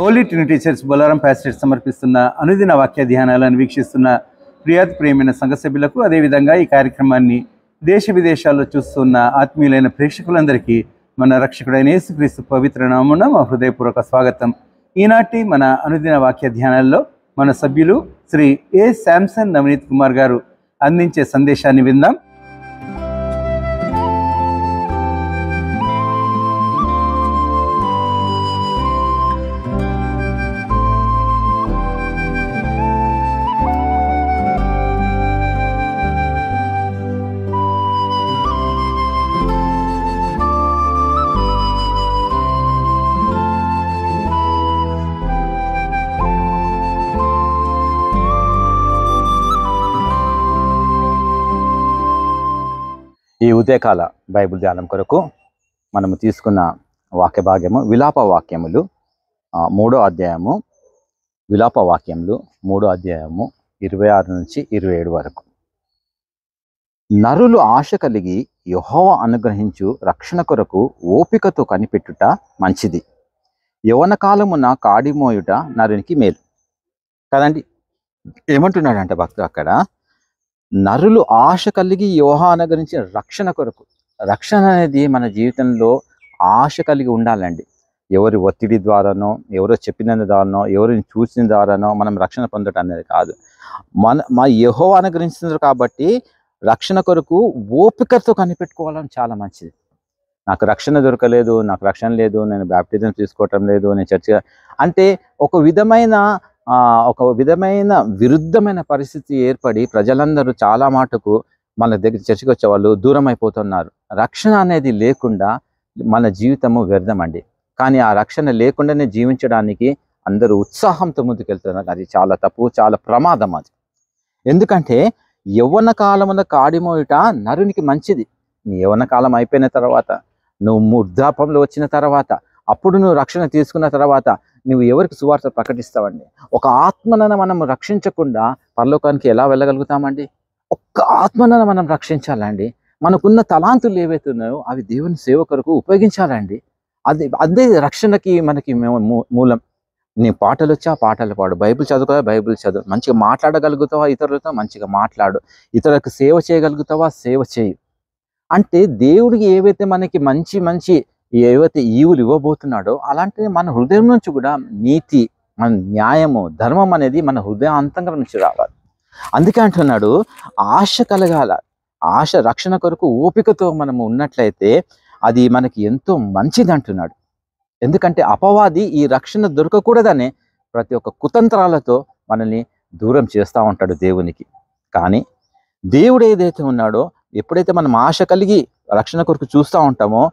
Holi Trinity Church Bollaram pastorate సమర్పిస్తున్న అనుదిన వాక్య ధ్యానాలను వీక్షిస్తున్న ప్రియాతి ప్రియమైన సంఘ సభ్యులకు, అదేవిధంగా ఈ కార్యక్రమాన్ని దేశ విదేశాల్లో చూస్తున్న ఆత్మీయులైన ప్రేక్షకులందరికీ మన రక్షకుడైన యేసుక్రీస్తు పవిత్ర నామమున మా హృదయపూర్వక స్వాగతం. ఈనాటి మన అనుదిన వాక్య ధ్యానాల్లో మన సభ్యులు శ్రీ ఏ శాంసన్ నవనీత్ కుమార్ గారు అందించే సందేశాన్ని విందాం. ఈ ఉదయకాల బైబిల్ ధ్యానం కొరకు మనము తీసుకున్న వాక్య భాగ్యము విలాప వాక్యములు 3వ అధ్యాయము, విలాప వాక్యములు 3వ అధ్యాయము 26 నుంచి 27 వరకు. నరులు ఆశ కలిగి యెహోవా అనుగ్రహించు రక్షణ కొరకు ఓపికతో కనిపెట్టుట మంచిది. యవ్వన కాలమున కాడిమోయుట నరునికి మేలు కదండి. ఏమంటున్నాడంటే భక్తుడు అక్కడ, నరులు ఆశ కలిగి యెహోవా అనుగ్రహించిన రక్షణ కొరకు. రక్షణ అనేది మన జీవితంలో ఆశ కలిగి ఉండాలండి. ఎవరి ఒత్తిడి ద్వారానో, ఎవరో చెప్పిన ద్వారానో, ఎవరిని చూసిన ద్వారానో మనం రక్షణ పొందడం అనేది కాదు. మా యెహోవా అనుగ్రహించినారు కాబట్టి రక్షణ కొరకు ఓపికతో కనిపెట్టుకోవడం చాలా మంచిది. నాకు రక్షణ దొరకలేదు, నాకు రక్షణ లేదు, నేను బాప్టిజం తీసుకోవటం లేదు, నేను చర్చ అంటే ఒక విధమైన విరుద్ధమైన పరిస్థితి ఏర్పడి ప్రజలందరూ చాలా మాటకు మన దగ్గర చర్చకు వచ్చే వాళ్ళు దూరం అయిపోతున్నారు. రక్షణ అనేది లేకుండా మన జీవితము వ్యర్థమండి. కానీ ఆ రక్షణ లేకుండానే జీవించడానికి అందరూ ఉత్సాహంతో ముందుకెళ్తున్నారు. అది చాలా తప్పు, చాలా ప్రమాదం అది. ఎందుకంటే యవ్వన కాలమున కాడిమోయుట నరునికి మంచిది. నీ యవ్వన కాలం అయిపోయిన తర్వాత, నువ్వు వృద్ధాపంలో వచ్చిన తర్వాత, అప్పుడు నువ్వు రక్షణ తీసుకున్న తర్వాత నువ్వు ఎవరికి సువార్త ప్రకటిస్తావండి? ఒక ఆత్మనను మనం రక్షించకుండా పరలోకానికి ఎలా వెళ్ళగలుగుతామండి? ఒక్క ఆత్మనను మనం రక్షించాలండి. మనకున్న తలాంతులు ఏవైతే ఉన్నాయో అవి దేవుని సేవ కొరకు ఉపయోగించాలండి. అదే రక్షణకి మనకి మూలం. నీ పాటలు వచ్చా పాటలు పాడు, బైబిల్ చదువుకోవా బైబిల్ చదువు, మంచిగా మాట్లాడగలుగుతావా ఇతరులతో మంచిగా మాట్లాడు, ఇతరులకు సేవ చేయగలుగుతావా సేవ చేయి. అంటే దేవుడికి ఏవైతే మనకి మంచి ఏవైతే ఈవులు ఇవ్వబోతున్నాడో అలాంటివి మన హృదయం నుంచి కూడా నీతి, మన న్యాయము, ధర్మం అనేది మన హృదయాంతంగా నుంచి రావాలి. అందుకే అంటున్నాడు ఆశ కలగాల. ఆశ రక్షణ కొరకు ఓపికతో మనము ఉన్నట్లయితే అది మనకి ఎంతో మంచిది అంటున్నాడు. ఎందుకంటే అపవాది ఈ రక్షణ దొరకకూడదనే ప్రతి ఒక్క కుతంత్రాలతో మనల్ని దూరం చేస్తూ ఉంటాడు దేవునికి. కానీ దేవుడు ఏదైతే ఉన్నాడో, ఎప్పుడైతే మనం ఆశ కలిగి రక్షణ కొరకు చూస్తూ ఉంటామో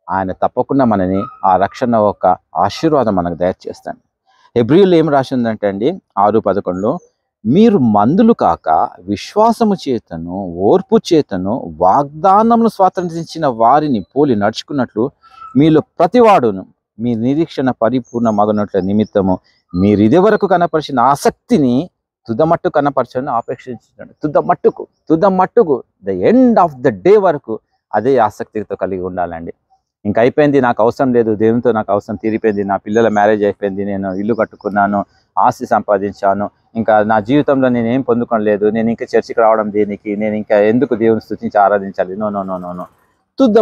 ఆయన తప్పకుండా మనని ఆ రక్షణ ఒక ఆశీర్వాదం మనకు దయచేస్తాడు. హెబ్రీయులు ఏం రాసిందంటే అండి 6:11, మీరు మందులు కాక విశ్వాసము చేతను ఓర్పు చేతను వాగ్దానమును స్వాతంత్రించిన వారిని పోలి నడుచుకున్నట్లు మీలో ప్రతివాడును మీ నిరీక్షణ పరిపూర్ణ మగనట్ల నిమిత్తము మీరు ఇది వరకు కనపరిచిన ఆసక్తిని తుదమట్టు కనపరచని ఆపేక్షించాడు. తుదమట్టుకు the end of the day వరకు అదే ఆసక్తితో కలిగి ఉండాలండి. ఇంకా అయిపోయింది, నాకు అవసరం లేదు, దేవునితో నాకు అవసరం తీరిపోయింది, నా పిల్లల మ్యారేజ్ అయిపోయింది, నేను ఇల్లు కట్టుకున్నాను, ఆస్తి సంపాదించాను, ఇంకా నా జీవితంలో నేను ఏం పొందుకోలేదు, నేను ఇంకా చర్చికి రావడం దేనికి, నేను ఇంకా ఎందుకు దేవుని స్తుతించి ఆరాధించాలి? No no no no no తుద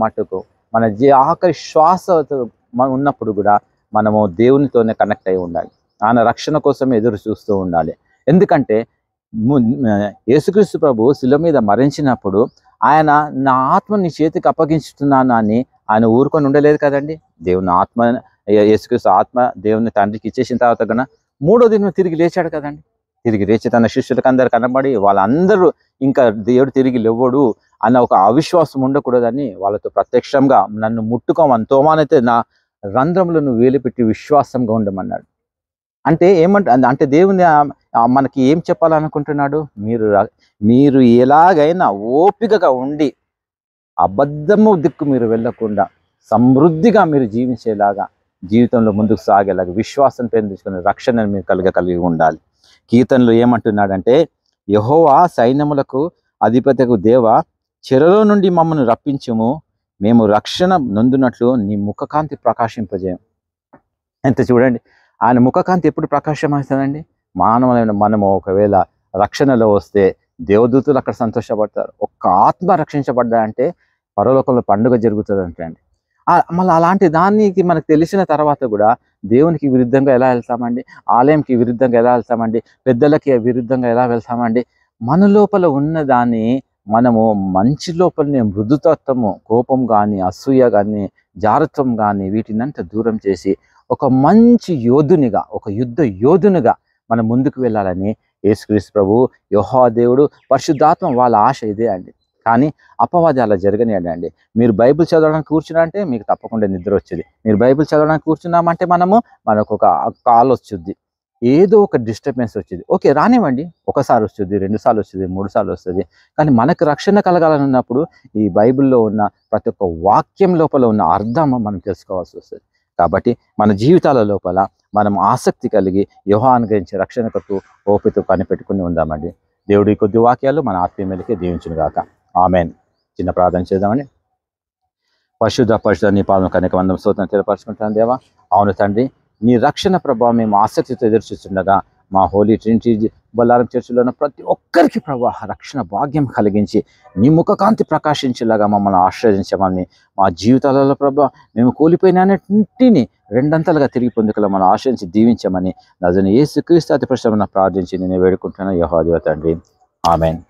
మట్టుకు మన ఆఖరి శ్వాస ఉన్నప్పుడు కూడా మనము దేవునితోనే కనెక్ట్ అయి ఉండాలి. ఆయన రక్షణ కోసం ఎదురు చూస్తూ ఉండాలి. ఎందుకంటే యేసుక్రీస్తు ప్రభు శిలువ మీద మరణించినప్పుడు ఆయన నా ఆత్మ నీ చేతికి అప్పగించుతున్నాను అని ఆయన ఊరుకొని ఉండలేదు కదండి. దేవుని ఆత్మ, యేసుక్రీస్తు ఆత్మ దేవుని తండ్రికి ఇచ్చేసిన తర్వాత కన్నా 3వ దినం తిరిగి లేచాడు కదండి. తిరిగి లేచి తన శిష్యులకు అందరు కనబడి వాళ్ళందరూ ఇంకా దేవుడు తిరిగి లేవడు అన్న ఒక అవిశ్వాసం ఉండకూడదని వాళ్ళతో ప్రత్యక్షంగా నన్ను ముట్టుకోమని, తోమానైతే నా రంధ్రంలో నువ్వు వేలిపెట్టి విశ్వాసంగా ఉండమన్నాడు. అంటే అంటే దేవుని మనకి ఏం చెప్పాలనుకుంటున్నాడు? మీరు ఎలాగైనా ఓపికగా ఉండి అబద్ధము దిక్కు మీరు వెళ్ళకుండా సమృద్ధిగా మీరు జీవించేలాగా, జీవితంలో ముందుకు సాగేలాగా విశ్వాసం పెంచుకునే రక్షణను మీరు కలిగి ఉండాలి. కీర్తనలు ఏమంటున్నాడంటే, యెహోవా సైన్యములకు అధిపతికు దేవ, చెరలో నుండి మమ్మల్ని రప్పించుము, మేము రక్షణ నొందునట్లు నీ ముఖకాంతి ప్రకాశింపజేయం. ఎంత చూడండి, ఆయన ముఖకాంతి ఎప్పుడు ప్రకాశమవుతుందండి. మానవులైన మనము ఒకవేళ రక్షణలో వస్తే దేవదూతులు అక్కడ సంతోషపడతారు. ఒక్క ఆత్మ రక్షించబడ్డా అంటే పరలోకంలో పండుగ జరుగుతుంది అంటే అండి. మళ్ళీ అలాంటి దానికి మనకు తెలిసిన తర్వాత కూడా దేవునికి విరుద్ధంగా ఎలా వెళ్తామండి, ఆలయంకి విరుద్ధంగా ఎలా వెళ్తామండి, పెద్దలకి విరుద్ధంగా ఎలా వెళ్తామండి. మన లోపల ఉన్న దాన్ని మనము మంచి లోపలనే మృదుతత్వము, కోపం కానీ, అసూయ కానీ, జారత్వం కానీ వీటినంతా దూరం చేసి ఒక మంచి యోధునిగా, ఒక యుద్ధ యోధునిగా మనం ముందుకు వెళ్ళాలని యేసుక్రీస్తు ప్రభు, యెహోవా దేవుడు, పరిశుద్ధాత్మ వాళ్ళ ఆశ ఇదే అండి. కానీ అపవాది అలా జరగనియండి అండి. మీరు బైబిల్ చదవడానికి కూర్చున్నారంటే మీకు తప్పకుండా నిద్ర వచ్చేది. మీరు బైబిల్ చదవడానికి కూర్చున్నామంటే మనకు ఒక కాల్ వచ్చుద్ది, ఏదో ఒక డిస్టర్బెన్స్ వచ్చింది. ఓకే, రానివ్వండి, ఒకసారి వస్తుంది, 2 సార్లు వస్తుంది, 3 సార్లు వస్తుంది. కానీ మనకు రక్షణ కలగాలని ఉన్నప్పుడు ఈ బైబిల్లో ఉన్న ప్రతి ఒక్క వాక్యం లోపల ఉన్న అర్థం మనం తెలుసుకోవాల్సి వస్తుంది. కాబట్టి మన జీవితాల లోపల మనం ఆసక్తి కలిగి యెహోవా అనుగ్రహించే రక్షణ కొరకు ఓపిక కనిపెట్టుకుని ఉందామండి. దేవుడి కొద్ది వాక్యాలు మన ఆత్మీయులకి దీవించును గాక. ఆమెన్. చిన్న ప్రార్థన చేద్దామండి. పరిశుద్ధ నీ పాదం కనుక వందం స్తోత్రం తెలియపరచుకుంటాను దేవా. అవును తండ్రి, నీ రక్షణ ప్రభావం మేము ఆసక్తితో ఎదురుచూస్తుండగా మా హోలీ ట్రినిటీ బొల్లారం చర్చిలో ఉన్న ప్రతి ఒక్కరికి ప్రభా రక్షణ భాగ్యం కలిగించి నీ ముఖకాంతి ప్రకాశించేలాగా మమ్మల్ని ఆశ్రయించమని, మా జీవితాలలో ప్రభా మేము కూలిపోయినన్నింటినీ 2 తిరిగి పొందుకలా మనం ఆశ్రయించి దీవించమని నజరేయుడైన యేసుక్రీస్తు అతి పరిశుద్ధమైన ప్రార్థించి నేను వేడుకుంటున్నాను యెహోవా తండ్రి. ఆమెన్.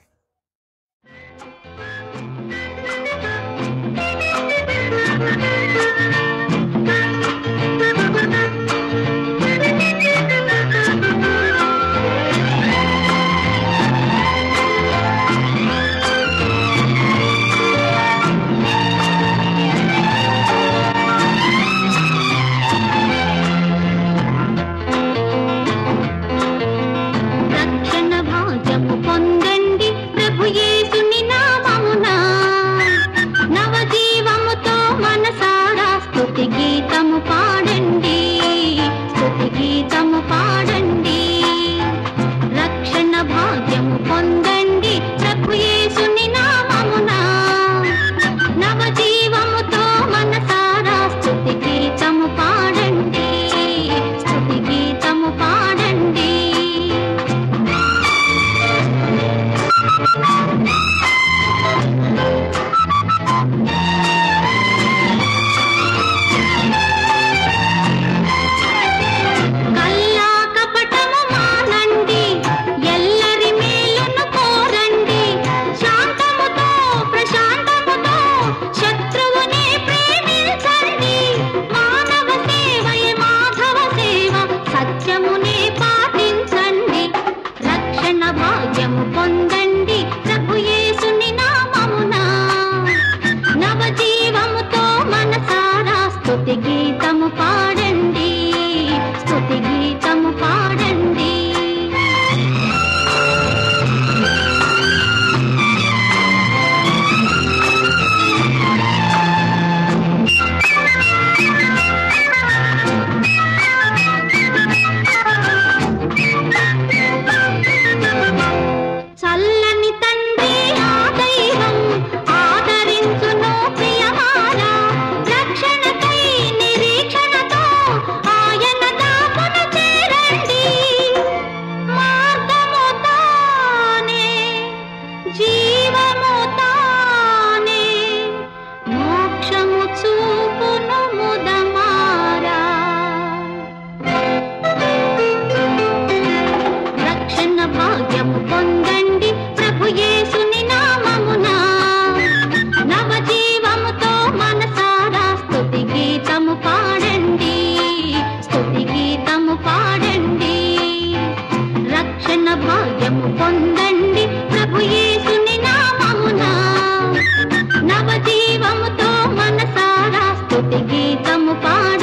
గీతము పాడ